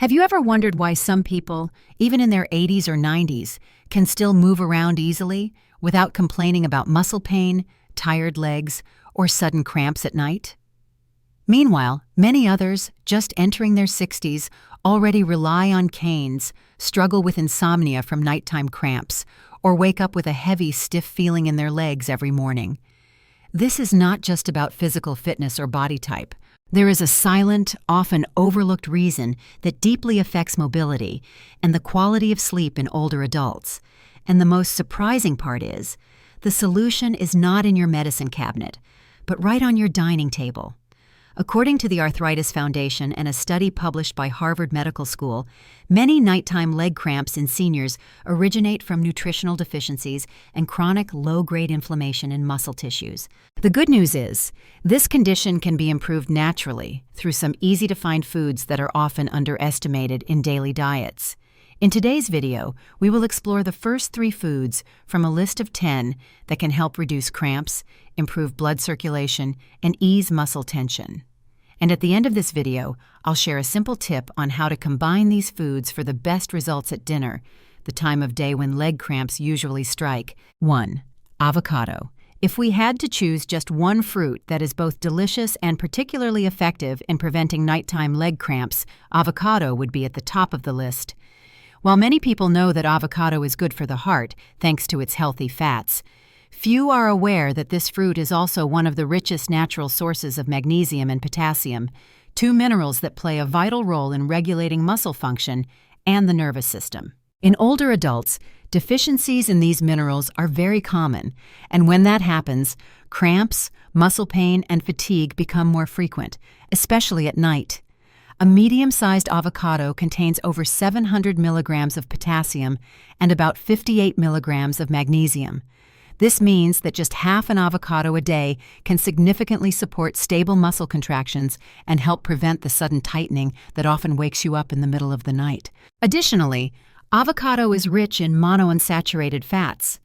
Have you ever wondered why some people, even in their 80s or 90s, can still move around easily without complaining about muscle pain, tired legs, or sudden cramps at night? Meanwhile, many others, just entering their 60s, already rely on canes, struggle with insomnia from nighttime cramps, or wake up with a heavy, stiff feeling in their legs every morning. This is not just about physical fitness or body type. There is a silent, often overlooked reason that deeply affects mobility and the quality of sleep in older adults. And the most surprising part is, the solution is not in your medicine cabinet, but right on your dining table. According to the Arthritis Foundation and a study published by Harvard Medical School, many nighttime leg cramps in seniors originate from nutritional deficiencies and chronic low-grade inflammation in muscle tissues. The good news is, this condition can be improved naturally through some easy-to-find foods that are often underestimated in daily diets. In today's video, we will explore the first 3 foods from a list of 10 that can help reduce cramps, improve blood circulation, and ease muscle tension. And at the end of this video, I'll share a simple tip on how to combine these foods for the best results at dinner, the time of day when leg cramps usually strike. 1. Avocado. If we had to choose just one fruit that is both delicious and particularly effective in preventing nighttime leg cramps, avocado would be at the top of the list. While many people know that avocado is good for the heart, thanks to its healthy fats, few are aware that this fruit is also one of the richest natural sources of magnesium and potassium, 2 minerals that play a vital role in regulating muscle function and the nervous system. In older adults, deficiencies in these minerals are very common, and when that happens, cramps, muscle pain, and fatigue become more frequent, especially at night. A medium-sized avocado contains over 700 milligrams of potassium and about 58 milligrams of magnesium. This means that just half an avocado a day can significantly support stable muscle contractions and help prevent the sudden tightening that often wakes you up in the middle of the night. Additionally, avocado is rich in monounsaturated fats,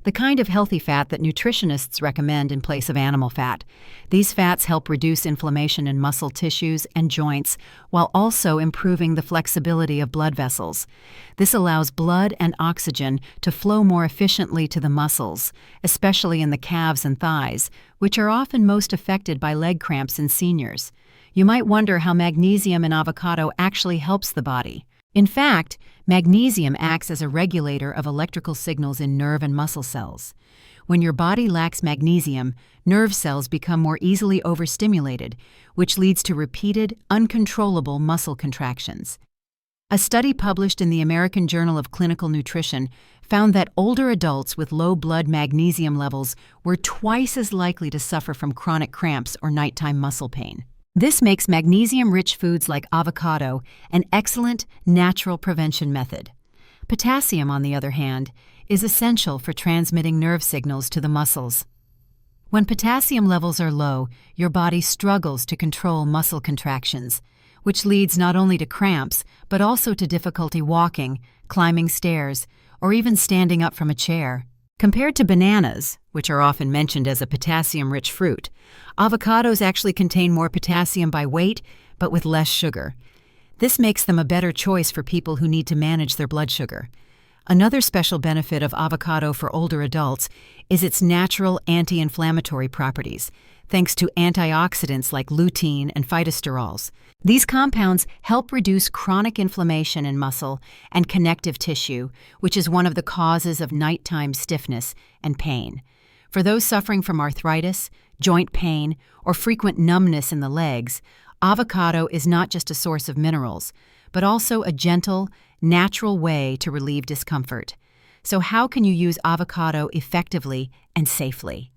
the kind of healthy fat that nutritionists recommend in place of animal fat. These fats help reduce inflammation in muscle tissues and joints while also improving the flexibility of blood vessels. This allows blood and oxygen to flow more efficiently to the muscles, especially in the calves and thighs, which are often most affected by leg cramps in seniors. You might wonder how magnesium in avocado actually helps the body. In fact, magnesium acts as a regulator of electrical signals in nerve and muscle cells. When your body lacks magnesium, nerve cells become more easily overstimulated, which leads to repeated, uncontrollable muscle contractions. A study published in the American Journal of Clinical Nutrition found that older adults with low blood magnesium levels were twice as likely to suffer from chronic cramps or nighttime muscle pain. This makes magnesium-rich foods like avocado an excellent natural prevention method. Potassium, on the other hand, is essential for transmitting nerve signals to the muscles. When potassium levels are low, your body struggles to control muscle contractions, which leads not only to cramps, but also to difficulty walking, climbing stairs, or even standing up from a chair. Compared to bananas, which are often mentioned as a potassium-rich fruit, avocados actually contain more potassium by weight, but with less sugar. This makes them a better choice for people who need to manage their blood sugar. Another special benefit of avocado for older adults is its natural anti-inflammatory properties, thanks to antioxidants like lutein and phytosterols. These compounds help reduce chronic inflammation in muscle and connective tissue, which is one of the causes of nighttime stiffness and pain. For those suffering from arthritis, joint pain, or frequent numbness in the legs, avocado is not just a source of minerals, but also a gentle, natural way to relieve discomfort. So how can you use avocado effectively and safely?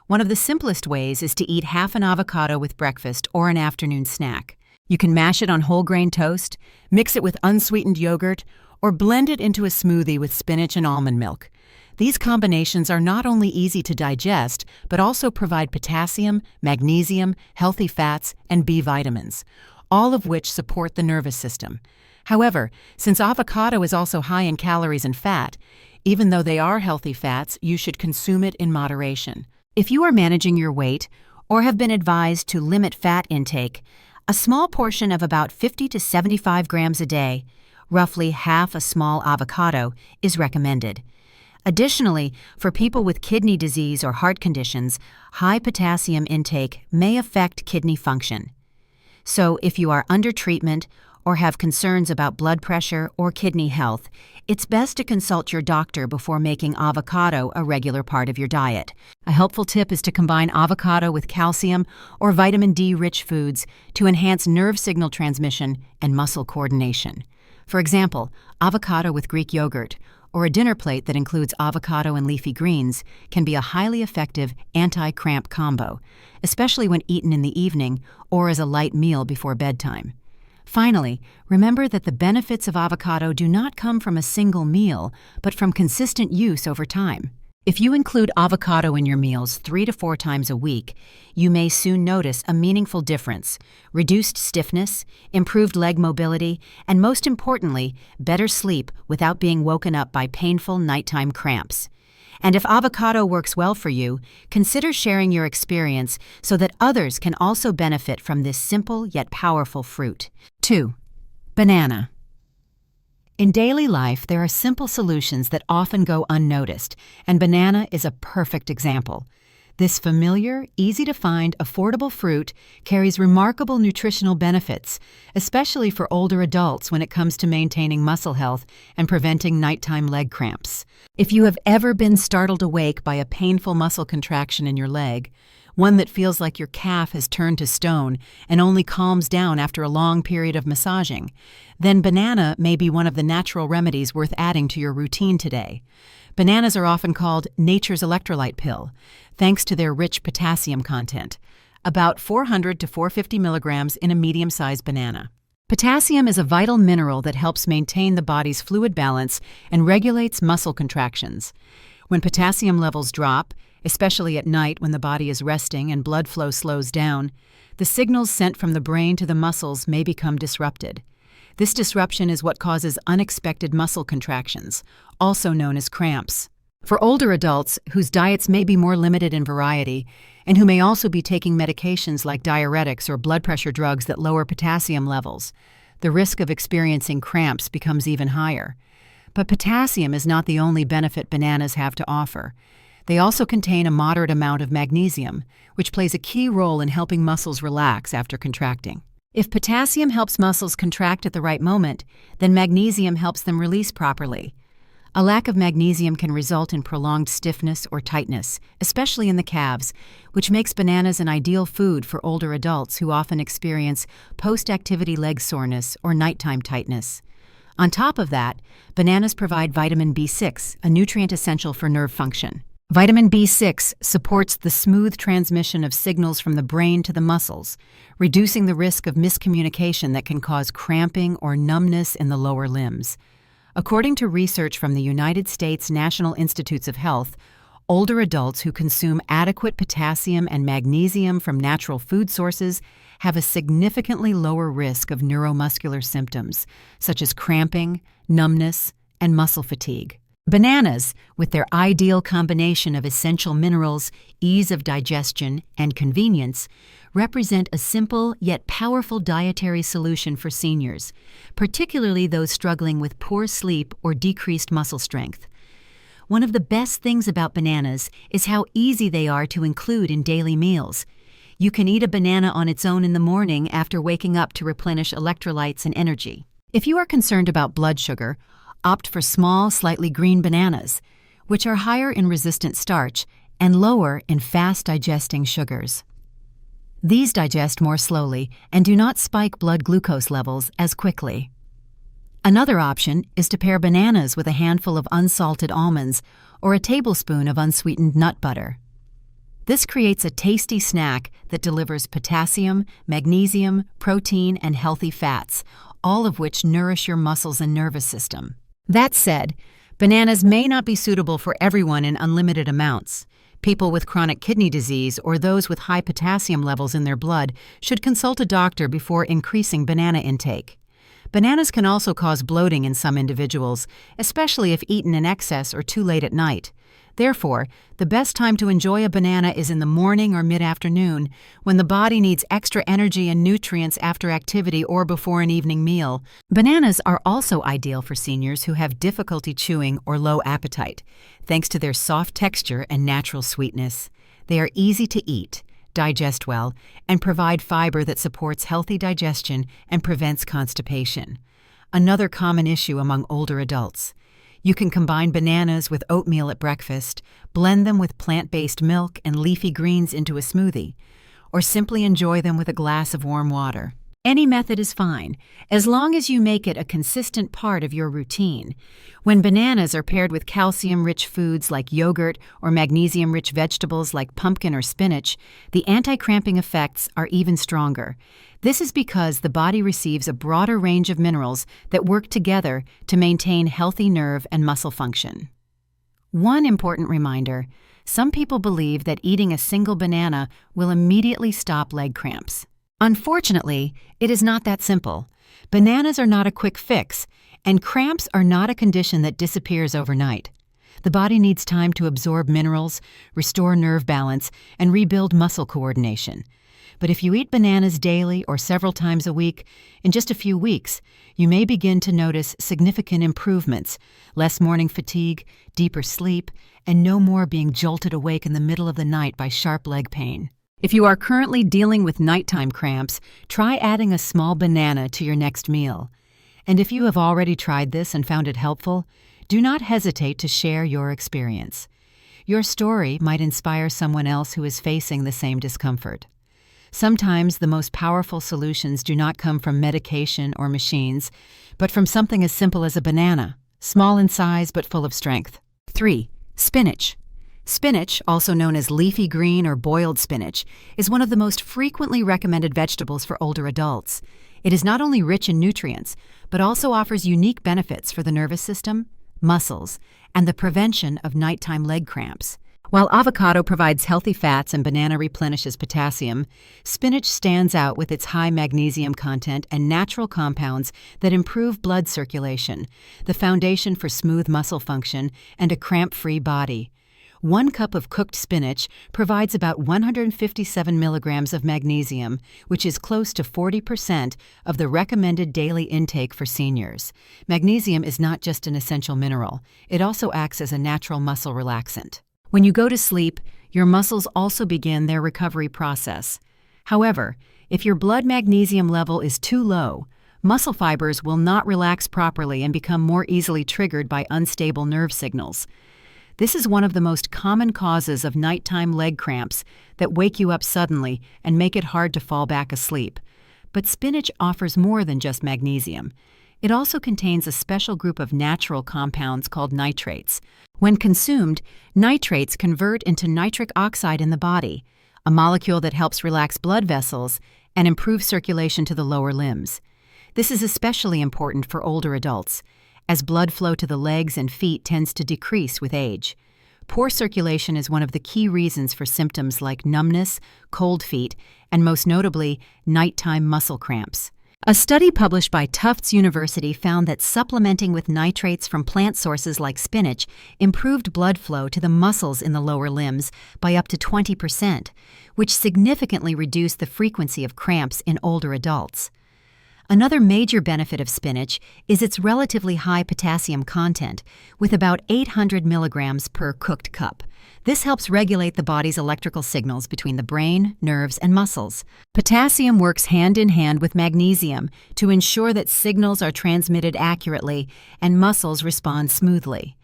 One of the simplest ways is to eat half an avocado with breakfast or an afternoon snack. You can mash it on whole grain toast, mix it with unsweetened yogurt, or blend it into a smoothie with spinach and almond milk. These combinations are not only easy to digest, but also provide potassium, magnesium, healthy fats, and B vitamins, all of which support the nervous system. However, since avocado is also high in calories and fat, even though they are healthy fats, you should consume it in moderation. If you are managing your weight or have been advised to limit fat intake, A small portion of about 50 to 75 grams a day, roughly half a small avocado, is recommended. Additionally, for people with kidney disease or heart conditions, high potassium intake may affect kidney function. So, if you are under treatment or have concerns about blood pressure or kidney health, it's best to consult your doctor before making avocado a regular part of your diet. A helpful tip is to combine avocado with calcium or vitamin D-rich foods to enhance nerve signal transmission and muscle coordination. For example, avocado with Greek yogurt or a dinner plate that includes avocado and leafy greens can be a highly effective anti-cramp combo, especially when eaten in the evening or as a light meal before bedtime. Finally, remember that the benefits of avocado do not come from a single meal, but from consistent use over time. If you include avocado in your meals 3 to 4 times a week, you may soon notice a meaningful difference: reduced stiffness, improved leg mobility, and most importantly, better sleep without being woken up by painful nighttime cramps. And if avocado works well for you, consider sharing your experience so that others can also benefit from this simple yet powerful fruit. 2. Banana. In daily life, there are simple solutions that often go unnoticed, and banana is a perfect example. This familiar, easy-to-find, affordable fruit carries remarkable nutritional benefits, especially for older adults when it comes to maintaining muscle health and preventing nighttime leg cramps. If you have ever been startled awake by a painful muscle contraction in your leg, one that feels like your calf has turned to stone and only calms down after a long period of massaging, then banana may be one of the natural remedies worth adding to your routine today. Bananas are often called nature's electrolyte pill, thanks to their rich potassium content, about 400 to 450 milligrams in a medium-sized banana. Potassium is a vital mineral that helps maintain the body's fluid balance and regulates muscle contractions. When potassium levels drop, especially at night when the body is resting and blood flow slows down, the signals sent from the brain to the muscles may become disrupted. This disruption is what causes unexpected muscle contractions, also known as cramps. For older adults whose diets may be more limited in variety and who may also be taking medications like diuretics or blood pressure drugs that lower potassium levels, the risk of experiencing cramps becomes even higher. But potassium is not the only benefit bananas have to offer. They also contain a moderate amount of magnesium, which plays a key role in helping muscles relax after contracting. If potassium helps muscles contract at the right moment, then magnesium helps them release properly. A lack of magnesium can result in prolonged stiffness or tightness, especially in the calves, which makes bananas an ideal food for older adults who often experience post-activity leg soreness or nighttime tightness. On top of that, bananas provide vitamin B6, a nutrient essential for nerve function. Vitamin B6 supports the smooth transmission of signals from the brain to the muscles, reducing the risk of miscommunication that can cause cramping or numbness in the lower limbs. According to research from the United States National Institutes of Health, older adults who consume adequate potassium and magnesium from natural food sources have a significantly lower risk of neuromuscular symptoms, such as cramping, numbness, and muscle fatigue. Bananas, with their ideal combination of essential minerals, ease of digestion, and convenience, represent a simple yet powerful dietary solution for seniors, particularly those struggling with poor sleep or decreased muscle strength. One of the best things about bananas is how easy they are to include in daily meals. You can eat a banana on its own in the morning after waking up to replenish electrolytes and energy. If you are concerned about blood sugar, opt for small, slightly green bananas, which are higher in resistant starch and lower in fast-digesting sugars. These digest more slowly and do not spike blood glucose levels as quickly. Another option is to pair bananas with a handful of unsalted almonds or a tablespoon of unsweetened nut butter. This creates a tasty snack that delivers potassium, magnesium, protein, and healthy fats, all of which nourish your muscles and nervous system. That said, bananas may not be suitable for everyone in unlimited amounts. People with chronic kidney disease or those with high potassium levels in their blood should consult a doctor before increasing banana intake. Bananas can also cause bloating in some individuals, especially if eaten in excess or too late at night. Therefore, the best time to enjoy a banana is in the morning or mid-afternoon, when the body needs extra energy and nutrients after activity or before an evening meal. Bananas are also ideal for seniors who have difficulty chewing or low appetite, thanks to their soft texture and natural sweetness. They are easy to eat, digest well, and provide fiber that supports healthy digestion and prevents constipation. Another common issue among older adults. You can combine bananas with oatmeal at breakfast, blend them with plant-based milk and leafy greens into a smoothie, or simply enjoy them with a glass of warm water. Any method is fine, as long as you make it a consistent part of your routine. When bananas are paired with calcium-rich foods like yogurt or magnesium-rich vegetables like pumpkin or spinach, the anti-cramping effects are even stronger. This is because the body receives a broader range of minerals that work together to maintain healthy nerve and muscle function. One important reminder: some people believe that eating a single banana will immediately stop leg cramps. Unfortunately, it is not that simple. Bananas are not a quick fix, and cramps are not a condition that disappears overnight. The body needs time to absorb minerals, restore nerve balance, and rebuild muscle coordination. But if you eat bananas daily or several times a week, in just a few weeks, you may begin to notice significant improvements: less morning fatigue, deeper sleep, and no more being jolted awake in the middle of the night by sharp leg pain. If you are currently dealing with nighttime cramps, try adding a small banana to your next meal. And if you have already tried this and found it helpful, do not hesitate to share your experience. Your story might inspire someone else who is facing the same discomfort. Sometimes the most powerful solutions do not come from medication or machines, but from something as simple as a banana, small in size but full of strength. 3. Spinach. Spinach, also known as leafy green or boiled spinach, is one of the most frequently recommended vegetables for older adults. It is not only rich in nutrients, but also offers unique benefits for the nervous system, muscles, and the prevention of nighttime leg cramps. While avocado provides healthy fats and banana replenishes potassium, spinach stands out with its high magnesium content and natural compounds that improve blood circulation, the foundation for smooth muscle function and a cramp-free body. 1 cup of cooked spinach provides about 157 milligrams of magnesium, which is close to 40% of the recommended daily intake for seniors. Magnesium is not just an essential mineral, it also acts as a natural muscle relaxant. When you go to sleep, your muscles also begin their recovery process. However, if your blood magnesium level is too low, muscle fibers will not relax properly and become more easily triggered by unstable nerve signals. This is one of the most common causes of nighttime leg cramps that wake you up suddenly and make it hard to fall back asleep. But spinach offers more than just magnesium. It also contains a special group of natural compounds called nitrates. When consumed, nitrates convert into nitric oxide in the body, a molecule that helps relax blood vessels and improve circulation to the lower limbs. This is especially important for older adults, as blood flow to the legs and feet tends to decrease with age. Poor circulation is one of the key reasons for symptoms like numbness, cold feet, and most notably, nighttime muscle cramps. A study published by Tufts University found that supplementing with nitrates from plant sources like spinach improved blood flow to the muscles in the lower limbs by up to 20%, which significantly reduced the frequency of cramps in older adults. Another major benefit of spinach is its relatively high potassium content, with about 800 milligrams per cooked cup. This helps regulate the body's electrical signals between the brain, nerves, and muscles. Potassium works hand in hand with magnesium to ensure that signals are transmitted accurately and muscles respond smoothly.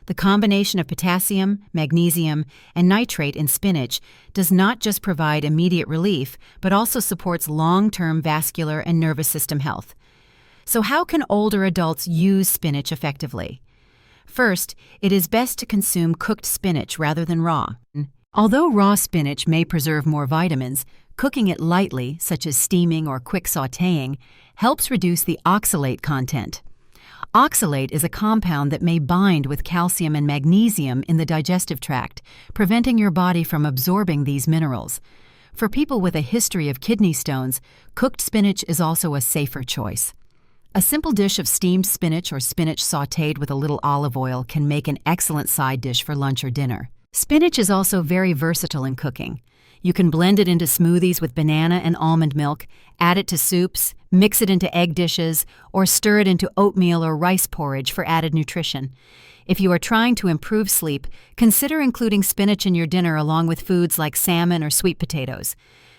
The combination of potassium, magnesium, and nitrate in spinach does not just provide immediate relief, but also supports long-term vascular and nervous system health. So how can older adults use spinach effectively? First, it is best to consume cooked spinach rather than raw. Although raw spinach may preserve more vitamins, cooking it lightly, such as steaming or quick sautéing, helps reduce the oxalate content. Oxalate is a compound that may bind with calcium and magnesium in the digestive tract, preventing your body from absorbing these minerals. For people with a history of kidney stones, cooked spinach is also a safer choice. A simple dish of steamed spinach or spinach sautéed with a little olive oil can make an excellent side dish for lunch or dinner. Spinach is also very versatile in cooking. You can blend it into smoothies with banana and almond milk, add it to soups, mix it into egg dishes, or stir it into oatmeal or rice porridge for added nutrition. If you are trying to improve sleep, consider including spinach in your dinner along with foods like salmon or sweet potatoes.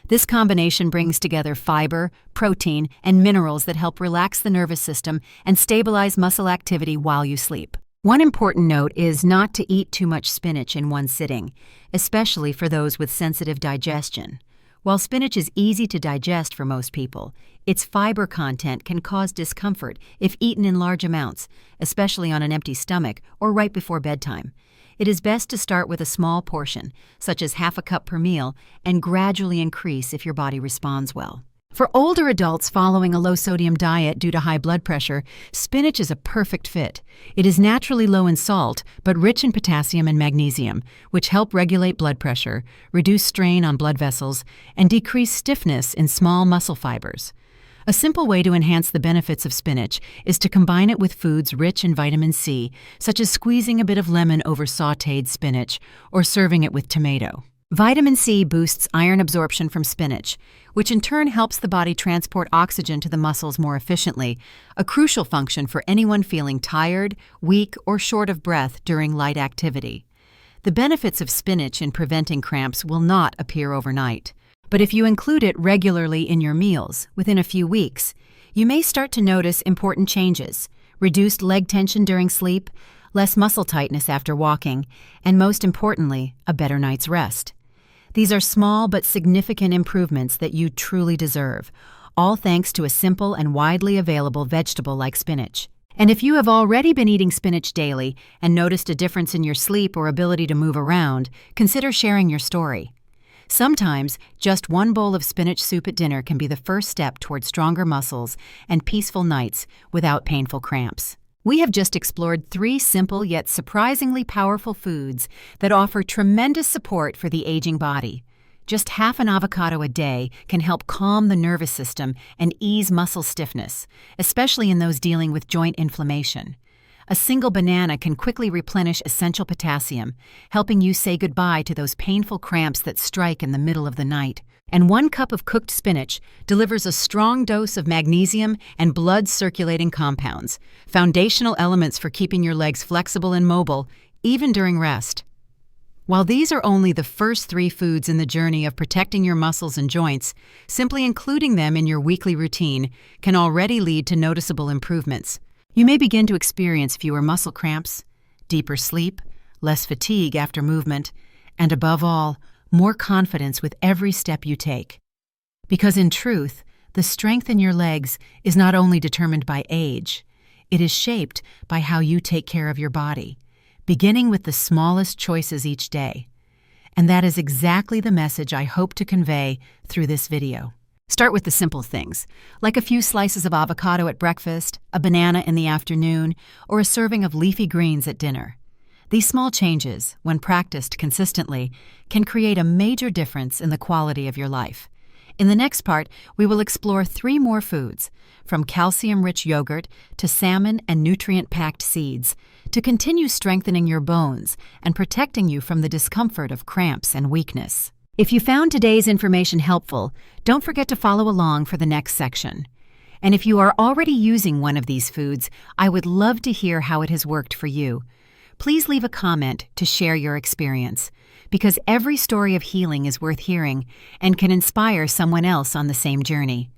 This combination brings together fiber, protein, and minerals that help relax the nervous system and stabilize muscle activity while you sleep. One important note is not to eat too much spinach in one sitting, especially for those with sensitive digestion. While spinach is easy to digest for most people, its fiber content can cause discomfort if eaten in large amounts, especially on an empty stomach or right before bedtime. It is best to start with a small portion, such as half a cup per meal, and gradually increase if your body responds well. For older adults following a low-sodium diet due to high blood pressure, spinach is a perfect fit. It is naturally low in salt, but rich in potassium and magnesium, which help regulate blood pressure, reduce strain on blood vessels, and decrease stiffness in small muscle fibers. A simple way to enhance the benefits of spinach is to combine it with foods rich in vitamin C, such as squeezing a bit of lemon over sautéed spinach or serving it with tomato. Vitamin C boosts iron absorption from spinach, which in turn helps the body transport oxygen to the muscles more efficiently, a crucial function for anyone feeling tired, weak, or short of breath during light activity. The benefits of spinach in preventing cramps will not appear overnight. But if you include it regularly in your meals, within a few weeks, you may start to notice important changes: reduced leg tension during sleep, less muscle tightness after walking, and most importantly, a better night's rest. These are small but significant improvements that you truly deserve, all thanks to a simple and widely available vegetable like spinach. And if you have already been eating spinach daily and noticed a difference in your sleep or ability to move around, consider sharing your story. Sometimes, just one bowl of spinach soup at dinner can be the first step toward stronger muscles and peaceful nights without painful cramps. We have just explored 3 simple yet surprisingly powerful foods that offer tremendous support for the aging body. Just half an avocado a day can help calm the nervous system and ease muscle stiffness, especially in those dealing with joint inflammation. A single banana can quickly replenish essential potassium, helping you say goodbye to those painful cramps that strike in the middle of the night. And 1 cup of cooked spinach delivers a strong dose of magnesium and blood-circulating compounds, foundational elements for keeping your legs flexible and mobile, even during rest. While these are only the first 3 foods in the journey of protecting your muscles and joints, simply including them in your weekly routine can already lead to noticeable improvements. You may begin to experience fewer muscle cramps, deeper sleep, less fatigue after movement, and above all, more confidence with every step you take. Because in truth, the strength in your legs is not only determined by age, it is shaped by how you take care of your body, beginning with the smallest choices each day. And that is exactly the message I hope to convey through this video. Start with the simple things, like a few slices of avocado at breakfast, a banana in the afternoon, or a serving of leafy greens at dinner. These small changes, when practiced consistently, can create a major difference in the quality of your life. In the next part, we will explore 3 more foods, from calcium-rich yogurt to salmon and nutrient-packed seeds, to continue strengthening your bones and protecting you from the discomfort of cramps and weakness. If you found today's information helpful, don't forget to follow along for the next section. And if you are already using one of these foods, I would love to hear how it has worked for you. Please leave a comment to share your experience, because every story of healing is worth hearing and can inspire someone else on the same journey.